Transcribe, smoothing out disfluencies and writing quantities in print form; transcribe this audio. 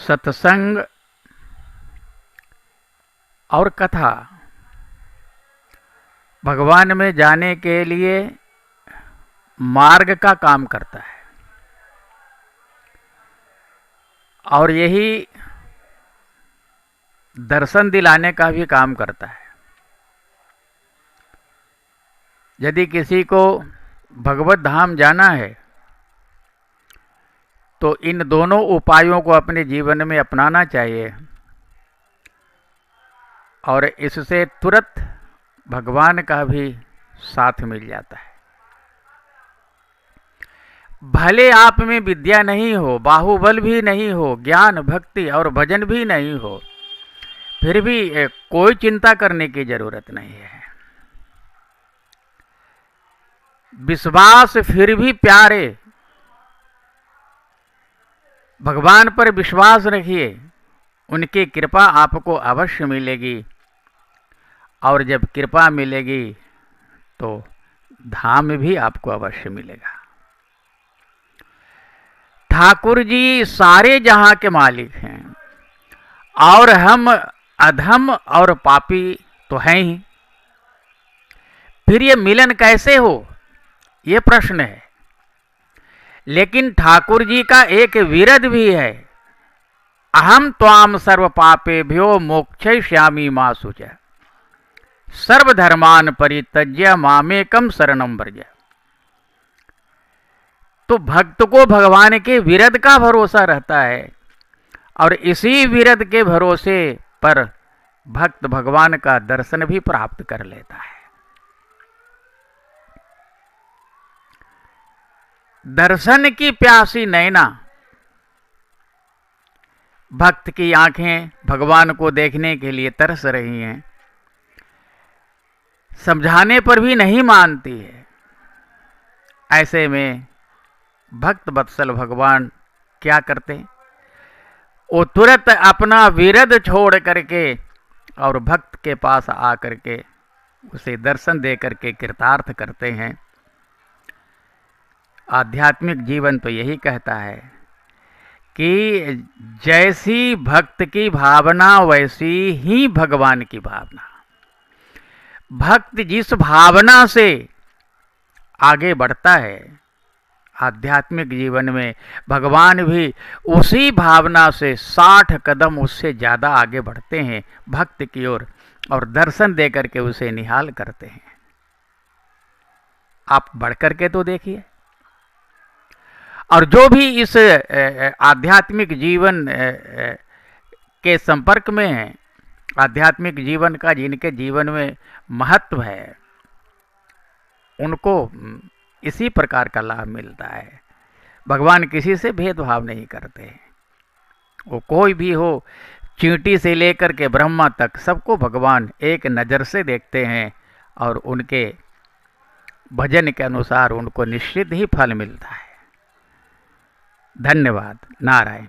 सत्संग और कथा भगवान में जाने के लिए मार्ग का काम करता है, और यही दर्शन दिलाने का भी काम करता है। यदि किसी को भगवत धाम जाना है तो इन दोनों उपायों को अपने जीवन में अपनाना चाहिए, और इससे तुरंत भगवान का भी साथ मिल जाता है। भले आप में विद्या नहीं हो, बाहुबल भी नहीं हो, ज्ञान भक्ति और भजन भी नहीं हो, फिर भी कोई चिंता करने की जरूरत नहीं है। विश्वास फिर भी प्यारे, भगवान पर विश्वास रखिए, उनकी कृपा आपको अवश्य मिलेगी, और जब कृपा मिलेगी तो धाम भी आपको अवश्य मिलेगा। ठाकुर जी सारे जहां के मालिक हैं, और हम अधम और पापी तो हैं ही। फिर ये मिलन कैसे हो, ये प्रश्न है। लेकिन ठाकुर जी का एक विरद भी है, अहम त्वाम सर्व पापेभ्यो मोक्षयिष्यामि मा शुचः सर्वधर्मान परित्यज्य मामेकम शरणं व्रज। तो भक्त को भगवान के विरद का भरोसा रहता है, और इसी विरद के भरोसे पर भक्त भगवान का दर्शन भी प्राप्त कर लेता है। दर्शन की प्यासी नैना, भक्त की आंखें भगवान को देखने के लिए तरस रही हैं, समझाने पर भी नहीं मानती है। ऐसे में भक्त वत्सल भगवान क्या करते, वो तुरंत अपना विरद छोड़ करके और भक्त के पास आकर के उसे दर्शन दे करके कृतार्थ करते हैं। आध्यात्मिक जीवन तो यही कहता है कि जैसी भक्त की भावना वैसी ही भगवान की भावना। भक्त जिस भावना से आगे बढ़ता है आध्यात्मिक जीवन में, भगवान भी उसी भावना से 60 कदम उससे ज़्यादा आगे बढ़ते हैं भक्त की ओर, और दर्शन दे करके उसे निहाल करते हैं। आप बढ़ करके तो देखिए। और जो भी इस आध्यात्मिक जीवन के संपर्क में हैं, आध्यात्मिक जीवन का जिनके जीवन में महत्व है, उनको इसी प्रकार का लाभ मिलता है। भगवान किसी से भेदभाव नहीं करते, वो कोई भी हो, चींटी से लेकर के ब्रह्मा तक सबको भगवान एक नज़र से देखते हैं, और उनके भजन के अनुसार उनको निश्चित ही फल मिलता है। धन्यवाद। नारायण।